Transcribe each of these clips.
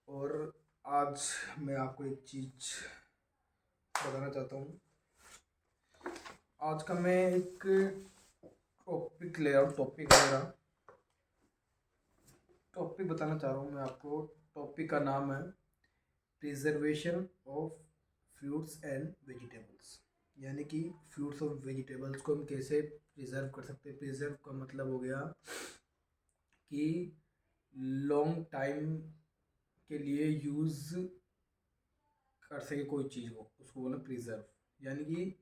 और आज मैं आपको एक चीज़ बताना चाहता हूँ। आज का मैं एक टॉपिक ले रहा हूँ। टॉपिक बताना चाह रहा हूँ मैं आपको। टॉपिक का नाम है preservation of fruits and vegetables. यानी कि फ्रूट्स और वेजिटेबल्स को हम कैसे प्रिजर्व कर सकते हैं। प्रिजर्व का मतलब हो गया कि लॉन्ग टाइम के लिए यूज़ कर सके कोई चीज़ को, उसको बोला प्रिजर्व। यानी कि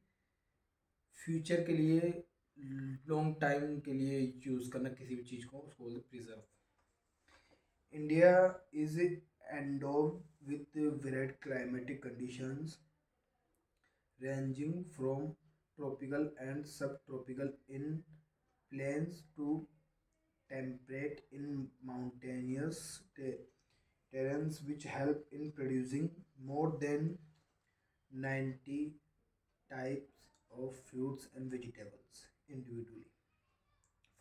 फ्यूचर के लिए, लॉन्ग टाइम के लिए यूज़ करना किसी भी चीज़ को, उसको बोलते preserve. India is endowed with varied climatic conditions ranging from tropical and subtropical in plains to temperate in mountainous terrains, which help in producing more than 90 types of fruits and vegetables individually.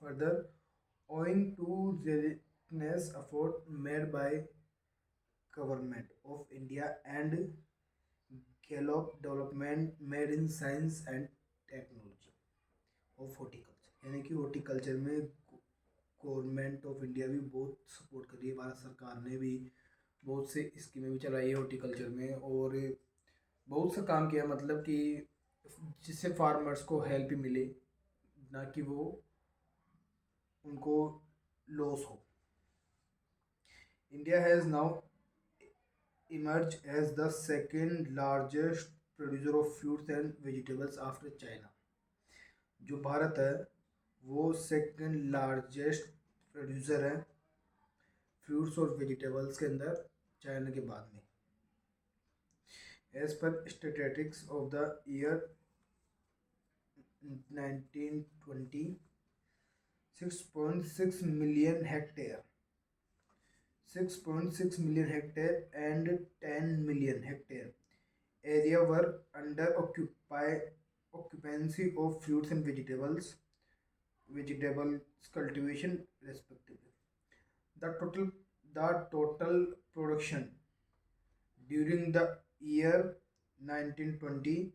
Further, owing to generous effort made by Government of India and Gallup development made in science and technology of horticulture, यानी कि horticulture में government of India भी बहुत support कर रही है। भारत सरकार ने भी बहुत से स्कीमें भी चलाई है हॉर्टिकल्चर में, और बहुत सा काम किया, मतलब कि जिससे फार्मर्स को हेल्प मिले, ना कि वो उनको लॉस हो। India has now emerged as the second largest producer of fruits and vegetables after China। जो भारत है वो सेकंड लार्जेस्ट प्रोड्यूसर है फ्रूट्स और वेजिटेबल्स के अंदर, चाइना के बाद में। As per statistics of the year 1920, 6.6 million hectare 6.6 million hectare and 10 million hectare area were under occupancy of fruits and vegetables cultivation respectively. The total production during the year 1920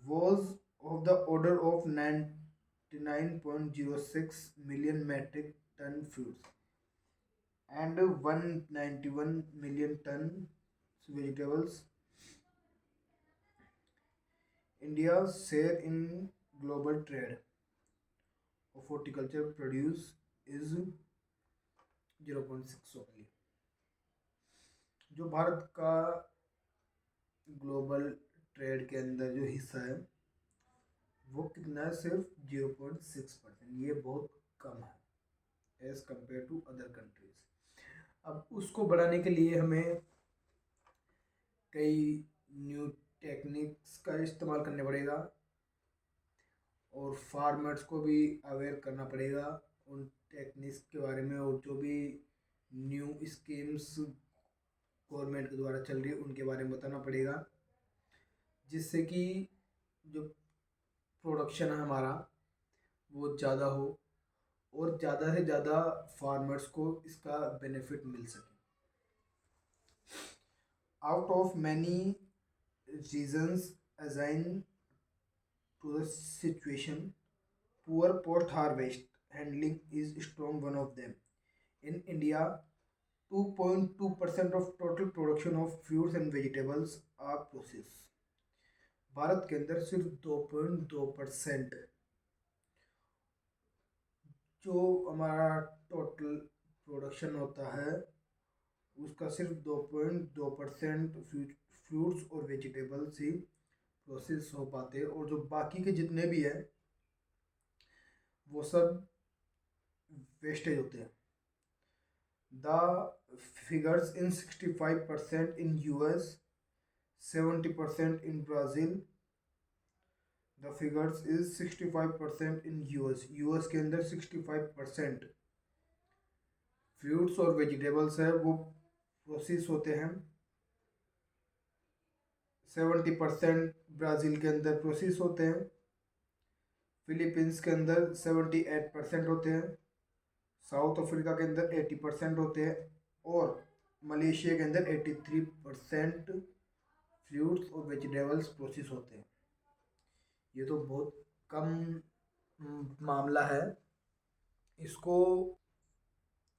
was of the order of 99.06 million metric ton fruits and 191 million ton vegetables. India's share in global trade of horticulture produce is 0.6 only। जो भारत का global trade के अंदर जो हिस्सा है वो कितना है, सिर्फ 0.6%। ये बहुत कम है as compare to other countries. अब उसको बढ़ाने के लिए हमें कई न्यू टेक्निक्स का इस्तेमाल करने पड़ेगा और फार्मर्स को भी अवेयर करना पड़ेगा उन टेक्निक्स के बारे में, और जो भी न्यू स्कीम्स गवर्नमेंट के द्वारा चल रही है उनके बारे में बताना पड़ेगा, जिससे कि जो प्रोडक्शन है हमारा वो ज़्यादा हो और ज़्यादा से ज़्यादा फार्मर्स को इसका बेनिफिट मिल सके। Out of many reasons assign to the situation, poor post-harvest handling is strong one of them. In India, 2.2% of total production of fruits and vegetables are processed। Bharat के अंदर सिर्फ 2.2% जो हमारा टोटल प्रोडक्शन होता है उसका सिर्फ 2.2% फ्रूट्स और वेजिटेबल्स ही प्रोसेस हो पाते हैं, और जो बाकी के जितने भी है वो सब वेस्टेज होते हैं। The figures in 65% in US, 70% in Brazil. The figures is 65% in US के अंदर 65% फ्रूट्स और वेजिटेबल्स है वो प्रोसेस होते हैं। 70% ब्राज़ील के अंदर प्रोसेस होते हैं। फिलीपींस के अंदर 78% होते हैं। साउथ अफ्रीका के अंदर 80% होते हैं। और मलेशिया के अंदर 83% फ्रूट्स और वेजिटेबल्स प्रोसेस होते हैं। ये तो बहुत कम मामला है। इसको,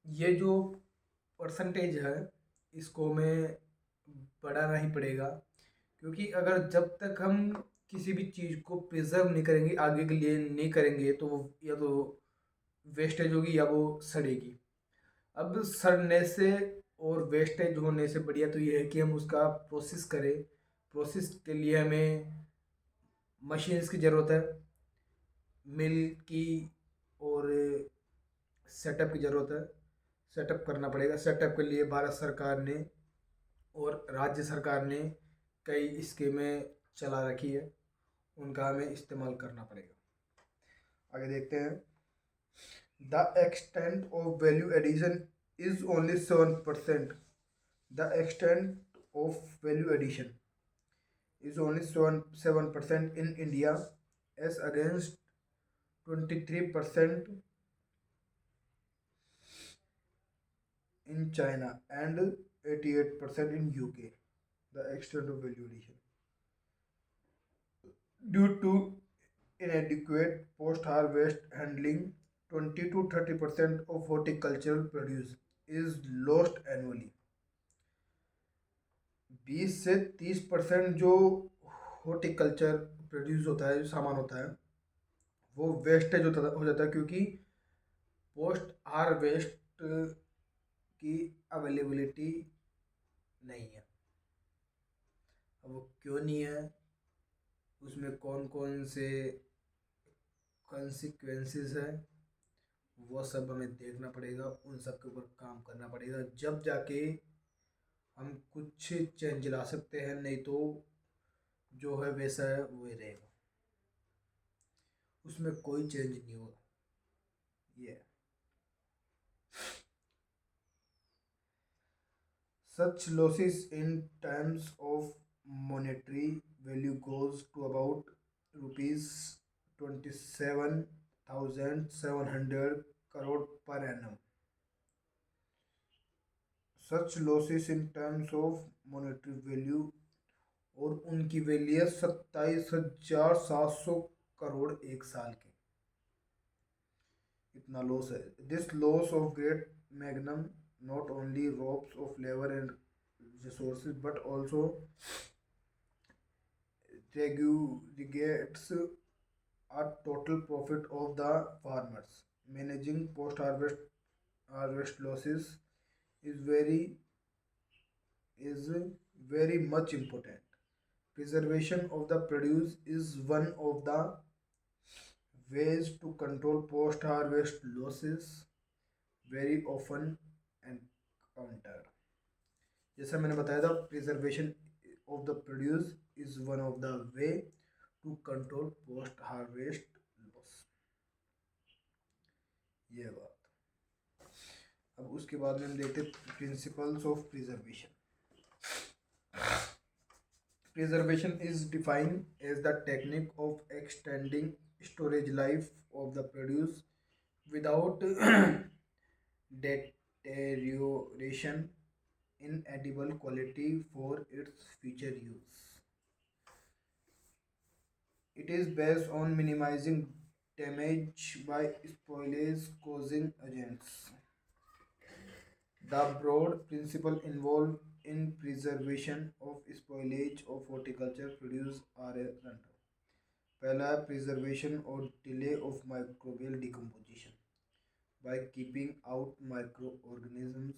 ये जो परसेंटेज है, इसको हमें बढ़ाना ही पड़ेगा, क्योंकि अगर जब तक हम किसी भी चीज़ को प्रिजर्व नहीं करेंगे, आगे के लिए नहीं करेंगे, तो वो या तो वेस्टेज होगी या वो सड़ेगी। अब सड़ने से और वेस्टेज होने से बढ़िया तो ये है कि हम उसका प्रोसेस करें। प्रोसेस के लिए हमें मशीन्स की ज़रूरत है, मिल की, और सेटअप की ज़रूरत है। सेटअप करना पड़ेगा। सेटअप के लिए भारत सरकार ने और राज्य सरकार ने कई स्कीमें चला रखी है, उनका हमें इस्तेमाल करना पड़ेगा। आगे देखते हैं। The extent of value addition is only 7%. The extent of value addition is only 7% in India as against 23% in China and 88% in UK. The extent of value addition due to inadequate post-harvest handling, 20 to 30% of horticultural produce is lost annually. 20 से 30% जो horticulture produce होता है, जो सामान होता है, वो wastage हो जाता है, क्योंकि पोस्ट हार्वेस्ट की अवेलेबिलिटी नहीं है। अब वो क्यों नहीं है, उसमें कौन कौन से कॉन्सिक्वेंसेस है, वो सब हमें देखना पड़ेगा, उन सब के ऊपर काम करना पड़ेगा, जब जाके हम कुछ चेंज ला सकते हैं। नहीं तो जो है वैसा है वही रहेगा, उसमें कोई चेंज नहीं होगा। ये such losses in terms of monetary value goes to about rupees 27,700 crore per annum. Such losses in terms of monetary value, और उनकी वैल्यू है 27,700 करोड़ एक साल के, इतना लॉस है। This loss of great magnum not only robs of labor and resources but also regulates a total profit of the farmers. Managing post harvest losses is very much important. Preservation of the produce is one of the ways to control post harvest losses, very often encountered. जैसा मैंने बताया था, preservation of the produce is one of the way to control post harvest loss. ये बात। अब उसके बाद में हम देखते हैं principles of preservation. Preservation is defined as the technique of extending storage life of the produce without deterioration in edible quality for its future use. It is based on minimizing damage by spoilage causing agents. The broad principle involved in preservation of spoilage of horticulture produce are as under. पहला है preservation और delay of microbial decomposition by keeping out microorganisms,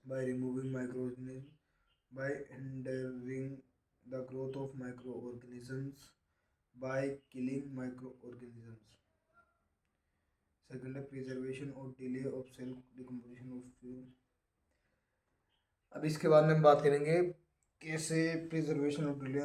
by removing microorganisms, by hindering the growth of microorganisms, by killing microorganisms. Second है preservation or delay of self decomposition of fuel. अब इसके बाद में हम बात करेंगे कैसे प्रिजर्वेशन और डिले